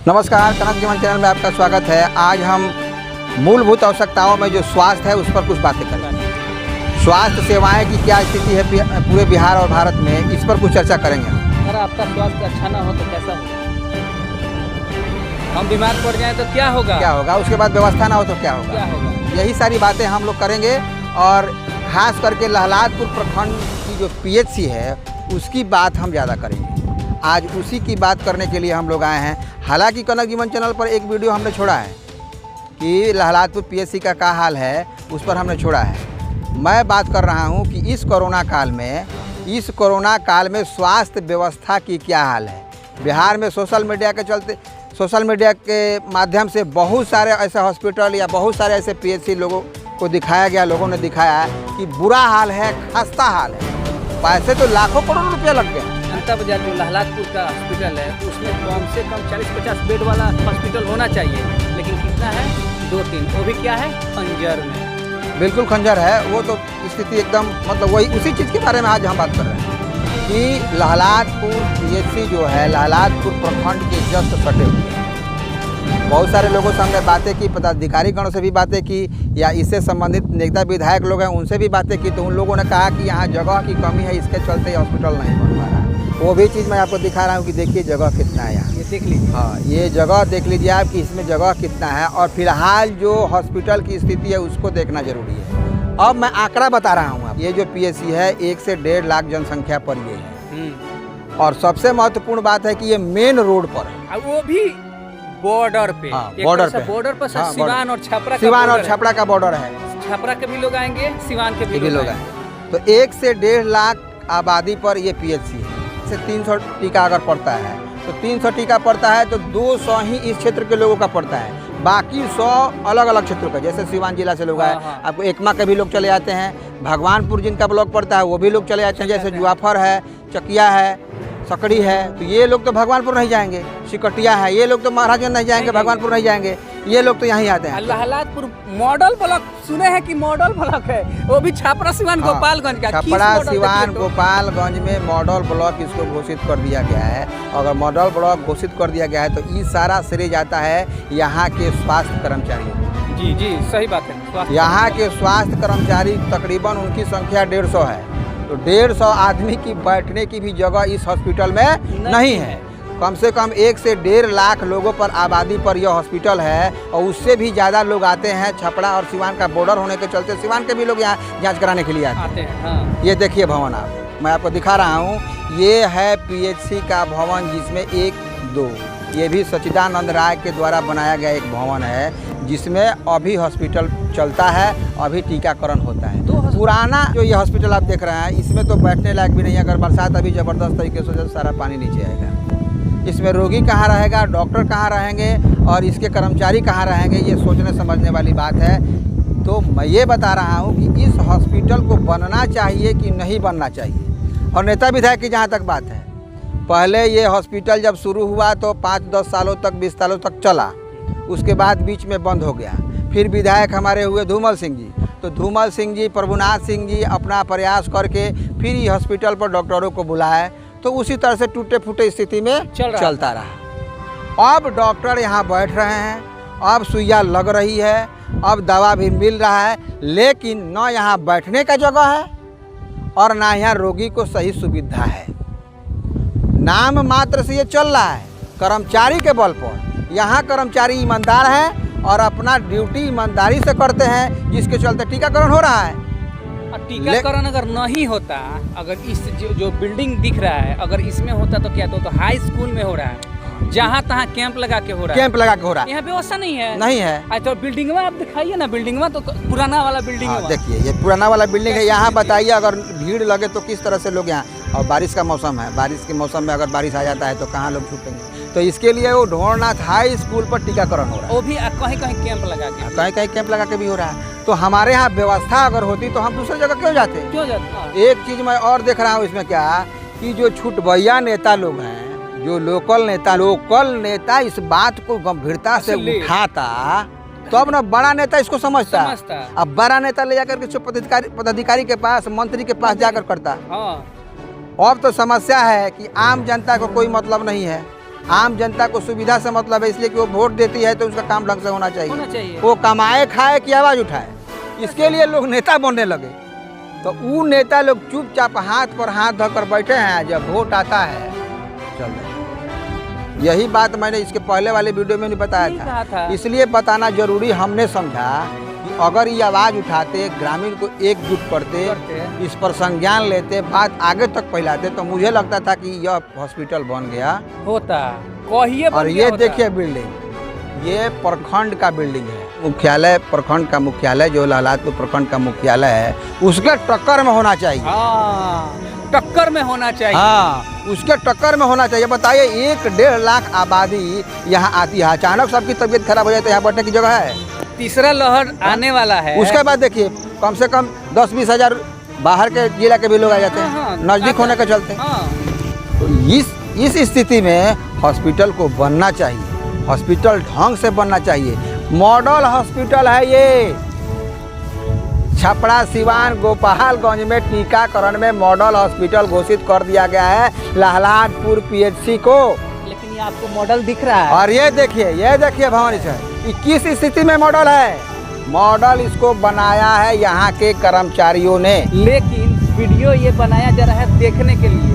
नमस्कार, कनक जीवन चैनल में आपका स्वागत है। आज हम मूलभूत आवश्यकताओं में जो स्वास्थ्य है उस पर कुछ बातें करेंगे। स्वास्थ्य सेवाएं की क्या स्थिति है पूरे बिहार और भारत में, इस पर कुछ चर्चा करेंगे। अगर आपका स्वास्थ्य अच्छा ना हो तो कैसा होगा? हम बीमार पड़ जाएं तो क्या होगा? उसके बाद व्यवस्था ना हो तो क्या होगा? यही सारी बातें हम लोग करेंगे। और खास करके लहलादपुर प्रखंड की जो पीएचसी है उसकी बात हम ज़्यादा करेंगे। आज उसी की बात करने के लिए हम लोग आए हैं। हालांकि कनक जीवन चैनल पर एक वीडियो हमने छोड़ा है कि लहलादपुर पीएचसी का क्या हाल है, उस पर हमने छोड़ा है। मैं बात कर रहा हूं कि इस कोरोना काल में स्वास्थ्य व्यवस्था की क्या हाल है। बिहार में सोशल मीडिया के माध्यम से बहुत सारे ऐसे हॉस्पिटल या बहुत सारे ऐसे पीएचसी लोगों को दिखाया गया, लोगों ने दिखाया कि बुरा हाल है, खस्ता हाल है। पैसे तो लाखों करोड़ रुपया लग गया। जनता बाजार जो लहलादपुर का हॉस्पिटल है उसमें कम से कम 40-50 बेड वाला हॉस्पिटल होना चाहिए, लेकिन कितना है? 2-3। वो भी क्या है? खंजर में। बिल्कुल खंजर है। वो तो स्थिति एकदम मतलब वही उसी चीज़ के बारे में आज हम बात कर रहे हैं कि लहलादपुर पीएचसी जो है लहलादपुर प्रखंड के जस्ट सटे हुए हैं। बहुत सारे लोगों से हमने बातें की, पदाधिकारी गणों से भी बातें की या इससे संबंधित नेता विधायक लोग हैं उनसे भी बातें की, तो उन लोगों ने कहा कि यहाँ जगह की कमी है, इसके चलते हॉस्पिटल नहीं बन पा रहा है। वो भी चीज़ मैं आपको दिखा रहा हूँ कि देखिए जगह कितना है यहाँ। ये देख लीजिए। हाँ, ये जगह देख लीजिए आप कि इसमें जगह कितना है। और फिलहाल जो हॉस्पिटल की स्थिति है उसको देखना जरूरी है। अब मैं आंकड़ा बता रहा हूँ आप, ये जो पीएचसी है 1 से 1.5 लाख जनसंख्या पर ये है। और सबसे महत्वपूर्ण बात है कि ये मेन रोड पर है, वो भी बॉर्डर पे। बॉर्डर पर सिवान और छपरा का बॉर्डर है। छपरा के भी लोग आएंगे, सिवान के भी लोग आएंगे। तो 1 से 1.5 लाख आबादी पर ये पीएचसी है। से 300 टीका अगर पड़ता है तो 300 टीका पड़ता है तो 200 ही इस क्षेत्र के लोगों का पड़ता है, बाकी 100 अलग अलग क्षेत्रों का। जैसे सिवान जिला से लोग आए, आपको एकमा के भी लोग चले जाते हैं, भगवानपुर जिनका ब्लॉक पड़ता है वो भी लोग चले जाते हैं। जैसे जुआफर है, चकिया है, सकड़ी है, तो ये लोग तो भगवानपुर नहीं जाएंगे। सिकटिया है, ये लोग तो महाराजगंज नहीं जाएंगे, भगवानपुर नहीं जाएंगे, ये लोग तो यहीं आते हैं। लहलादपुर मॉडल ब्लॉक सुने हैं कि मॉडल ब्लॉक है, वो भी छपरा सिवान गोपालगंज का। छपरा सिवान गोपालगंज में मॉडल ब्लॉक इसको घोषित कर दिया गया है। अगर मॉडल ब्लॉक घोषित कर दिया गया है तो ये सारा श्रेय जाता है यहाँ के स्वास्थ्य कर्मचारियों। जी सही बात है। यहाँ के स्वास्थ्य कर्मचारी तकरीबन उनकी संख्या 150 है, तो 150 आदमी की बैठने की भी जगह इस हॉस्पिटल में नहीं है। कम से कम 1 से 1.5 लाख लोगों पर आबादी पर यह हॉस्पिटल है और उससे भी ज़्यादा लोग आते हैं। छपरा और सिवान का बॉर्डर होने के चलते सिवान के भी लोग यहाँ जांच कराने के लिए आते हैं। हाँ। ये देखिए भवन, मैं आपको दिखा रहा हूँ, ये है पीएचसी का भवन जिसमें 1-2 ये भी सच्चिदानंद राय के द्वारा बनाया गया एक भवन है जिसमें अभी हॉस्पिटल चलता है, अभी टीकाकरण होता है। तो पुराना जो ये हॉस्पिटल आप देख रहे हैं इसमें तो बैठने लायक भी नहीं है। अगर बरसात अभी ज़बरदस्त तरीके से हो जाए सारा पानी नीचे आएगा। इसमें रोगी कहाँ रहेगा, डॉक्टर कहाँ रहेंगे और इसके कर्मचारी कहाँ रहेंगे, ये सोचने समझने वाली बात है। तो मैं ये बता रहा हूँ कि इस हॉस्पिटल को बनना चाहिए कि नहीं बनना चाहिए। और नेता विधायक की जहाँ तक बात है, पहले ये हॉस्पिटल जब शुरू हुआ तो 5-10 सालों तक 20 सालों तक चला, उसके बाद बीच में बंद हो गया। फिर विधायक हमारे हुए धूमल सिंह जी, तो धूमल सिंह जी, प्रभुनाथ सिंह जी अपना प्रयास करके फिर ये हॉस्पिटल पर डॉक्टरों को बुलाए, तो उसी तरह से टूटे फूटे स्थिति में चलता रहा। अब डॉक्टर यहाँ बैठ रहे हैं, अब सुइया लग रही है, अब दवा भी मिल रहा है, लेकिन न यहाँ बैठने का जगह है और ना यहाँ रोगी को सही सुविधा है। नाम मात्र से ये चल रहा है कर्मचारी के बल पर। यहाँ कर्मचारी ईमानदार हैं और अपना ड्यूटी ईमानदारी से करते हैं, जिसके चलते टीकाकरण हो रहा है। टीकाकरण अगर नहीं होता, अगर इस जो बिल्डिंग दिख रहा है अगर इसमें होता तो क्या? तो हाई स्कूल में हो रहा है, जहाँ तहाँ कैंप लगा के हो रहा है। यहाँ व्यवस्था नहीं है। तो बिल्डिंग में आप दिखाइए ना, बिल्डिंग में तो पुराना वाला बिल्डिंग है। देखिए ये पुराना वाला बिल्डिंग है। यहाँ बताइए अगर भीड़ लगे तो किस तरह से लोग यहाँ, और बारिश का मौसम है, बारिश के मौसम में अगर बारिश आ जाता है तो कहाँ लोग छूटेंगे। तो इसके लिए वो ढोरनाथ हाई स्कूल पर टीकाकरण हो रहा है। वो भी कहीं कहीं कैंप लगा के भी हो रहा है। तो हमारे यहाँ व्यवस्था अगर होती तो हम दूसरी जगह क्यों जाते? एक चीज़ मैं और देख रहा हूँ इसमें क्या कि जो छुटभैया नेता लोग हैं, जो लोकल नेता इस बात को गंभीरता से उठाता तो अब ना बड़ा नेता इसको समझता। अब बड़ा नेता ले जाकर के पदाधिकारी के पास, मंत्री के पास जाकर करता। अब तो समस्या है कि आम जनता को कोई मतलब नहीं है। आम जनता को सुविधा से मतलब है, इसलिए कि वो वोट देती है तो उसका काम ढंग से होना चाहिए। वो कमाए खाए कि आवाज़ उठाए, इसके लिए लोग नेता बनने लगे। तो वो नेता लोग चुपचाप हाथ पर हाथ धोकर बैठे हैं, जब वोट आता है चल रहे। यही बात मैंने इसके पहले वाले वीडियो में नहीं बताया था, इसलिए बताना जरूरी हमने समझा कि अगर ये आवाज़ उठाते, ग्रामीण को एकजुट करते, इस पर संज्ञान लेते, बात आगे तक फैलाते, तो मुझे लगता था कि यह हॉस्पिटल बन गया होता। और ये देखिए बिल्डिंग, ये प्रखंड का बिल्डिंग है, मुख्यालय प्रखंड का मुख्यालय जो लालातपुर प्रखंड का मुख्यालय है, उसके टक्कर में होना चाहिए। टक्कर में होना चाहिए। हाँ, उसके टक्कर में होना चाहिए। बताइए 1-1.5 लाख आबादी यहाँ आती है, अचानक सबकी तबीयत खराब हो जाती है, यहाँ बैठने की जगह है? तीसरा लहर आने वाला है। उसके बाद देखिए कम से कम 10-20 हज़ार बाहर के जिला के भी लोग आ जाते हैं, नज़दीक होने के चलते। तो इस स्थिति में हॉस्पिटल को बनना चाहिए, हॉस्पिटल ढंग से बनना चाहिए। मॉडल हॉस्पिटल है ये, छपरा, सिवान, गोपालगंज में टीकाकरण में मॉडल हॉस्पिटल घोषित कर दिया गया है लालातपुर PHC को। लेकिन ये आपको मॉडल दिख रहा है, और ये देखिए भवानी सर, किस स्थिति में मॉडल है? मॉडल इसको बनाया है यहाँ के कर्मचारियों ने, लेकिन वीडियो ये बनाया जा रहा है देखने के लिए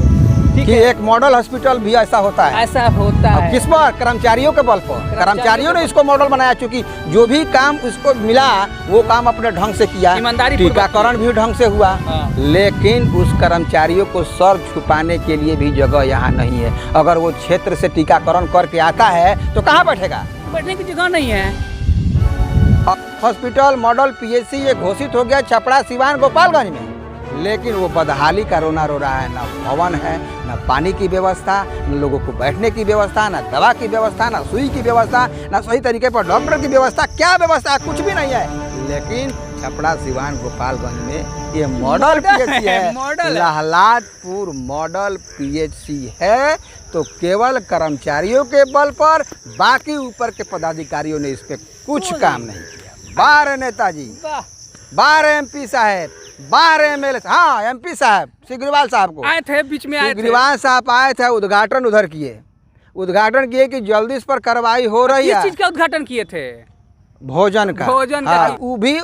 कि एक मॉडल हॉस्पिटल भी ऐसा होता है, है। किस पर? कर्मचारियों के बल पर। कर्मचारियों ने इसको मॉडल बनाया, क्योंकि जो भी काम उसको मिला वो काम अपने ढंग से किया, टीकाकरण भी ढंग से हुआ। लेकिन उस कर्मचारियों को सर छुपाने के लिए भी जगह यहाँ नहीं है। अगर वो क्षेत्र से टीकाकरण करके आता है तो कहाँ बैठेगा? बैठने की जगह नहीं है। हॉस्पिटल मॉडल PHC ये घोषित हो गया छपरा, सिवान, गोपालगंज में, लेकिन वो बदहाली का रोना रो रहा है। ना भवन है, ना पानी की व्यवस्था, न लोगों को बैठने की व्यवस्था, ना दवा की व्यवस्था, ना सुई की व्यवस्था, ना सही तरीके पर डॉक्टर की व्यवस्था। क्या व्यवस्था? कुछ भी नहीं है। लेकिन छपरा, सिवान, गोपालगंज में ये मॉडल PHC है, लालातपुर मॉडल PHC है। तो केवल कर्मचारियों के बल पर, बाकी ऊपर के पदाधिकारियों ने इस पर कुछ काम नहीं किया। 12 नेताजी, 12 MP साहब, 12 MLA, हाँ MP साहब, सिग्रीवाल साहब को आए थे, बीच में आए थे, सिग्रीवाल साहब आए थे, उद्घाटन उधर किए, कि जल्दी इस पर कार्रवाई हो रही है। किस चीज का उद्घाटन किए थे? भोजन का। वो भी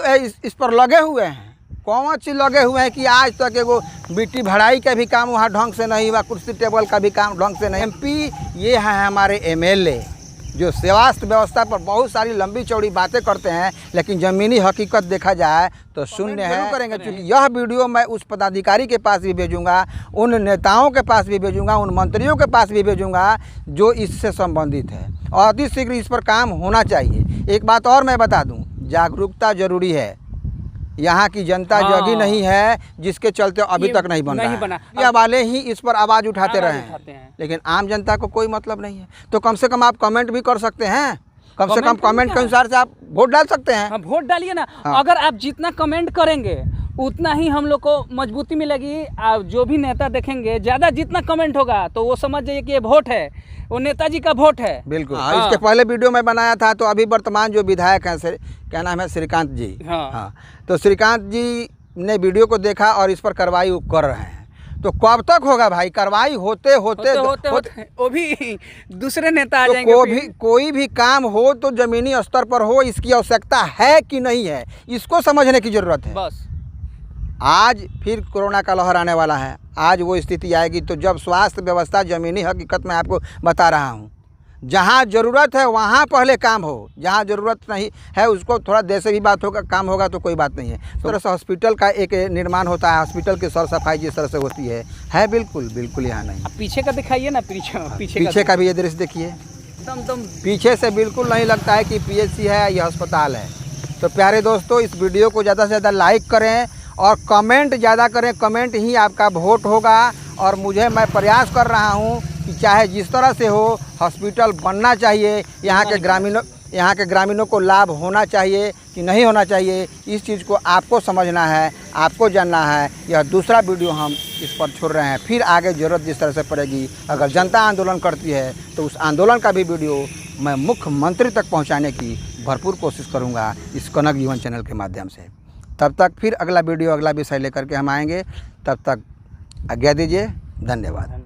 इस पर लगे हुए हैं। कौन चीज लगे हुए हैं कि आज तक एगो मिट्टी भराई का भी काम वहाँ ढंग से नहीं हुआ, कुर्सी टेबल का भी काम ढंग से नहीं। MP ये है हमारे MLA, जो स्वास्थ्य व्यवस्था पर बहुत सारी लंबी चौड़ी बातें करते हैं, लेकिन ज़मीनी हकीकत देखा जाए तो शून्य है। करेंगे, क्योंकि यह वीडियो मैं उस पदाधिकारी के पास भी भेजूंगा, उन नेताओं के पास भी भेजूंगा, उन मंत्रियों के पास भी भेजूंगा जो इससे संबंधित है, और अति शीघ्र इस पर काम होना चाहिए। एक बात और मैं बता दूं, जागरूकता जरूरी है। यहाँ की जनता जगी नहीं है, जिसके चलते अभी तक नहीं बना। मीडिया वाले ही इस पर आवाज़ उठाते रहे हैं, लेकिन आम जनता को कोई मतलब नहीं है। तो कम से कम आप कमेंट भी कर सकते हैं, कम से कम कमेंट के अनुसार से आप वोट डाल सकते हैं। वोट डालिए ना। अगर आप जितना कमेंट करेंगे उतना ही हम लोग को मजबूती मिलेगी। आप जो भी नेता देखेंगे, ज़्यादा जितना कमेंट होगा तो वो समझ जाइए कि ये वोट है, वो नेताजी का वोट है। बिल्कुल। इसके पहले वीडियो में बनाया था, तो अभी वर्तमान जो विधायक हैं, क्या नाम है, श्रीकांत जी। हाँ, तो श्रीकांत जी ने वीडियो को देखा और इस पर कार्रवाई कर रहे हैं। तो कब तक होगा भाई? कार्रवाई होते वो भी दूसरे नेता आ जाएंगे। कोई भी काम हो तो जमीनी स्तर पर हो, इसकी आवश्यकता है कि नहीं है, इसको समझने की जरूरत है बस। आज फिर कोरोना का लहर आने वाला है, आज वो स्थिति आएगी तो जब स्वास्थ्य व्यवस्था जमीनी हकीकत में आपको बता रहा हूँ, जहाँ ज़रूरत है वहाँ पहले काम हो, जहाँ ज़रूरत नहीं है उसको थोड़ा देर से भी बात होगा, काम होगा तो कोई बात नहीं है। इस तरह से हॉस्पिटल का एक निर्माण होता है, हॉस्पिटल की सर सफाई जिस तरह से होती है बिल्कुल बिल्कुल यहाँ नहीं। पीछे का दिखाइए ना, पीछे का भी ये दृश्य देखिए, एकदम पीछे से बिल्कुल नहीं लगता है कि PHC है, ये अस्पताल है। तो प्यारे दोस्तों, इस वीडियो को ज़्यादा से ज़्यादा लाइक करें और कमेंट ज़्यादा करें, कमेंट ही आपका वोट होगा। और मैं प्रयास कर रहा हूँ कि चाहे जिस तरह से हो हॉस्पिटल बनना चाहिए, यहाँ के ग्रामीणों को लाभ होना चाहिए कि नहीं होना चाहिए, इस चीज़ को आपको समझना है, आपको जानना है। यह दूसरा वीडियो हम इस पर छोड़ रहे हैं, फिर आगे ज़रूरत जिस तरह से पड़ेगी, अगर जनता आंदोलन करती है तो उस आंदोलन का भी वीडियो मैं मुख्यमंत्री तक पहुँचाने की भरपूर कोशिश करूँगा इस कनक जीवन चैनल के माध्यम से। तब तक फिर अगला वीडियो, अगला विषय लेकर के हम आएंगे। तब तक आज्ञा दीजिए। धन्यवाद।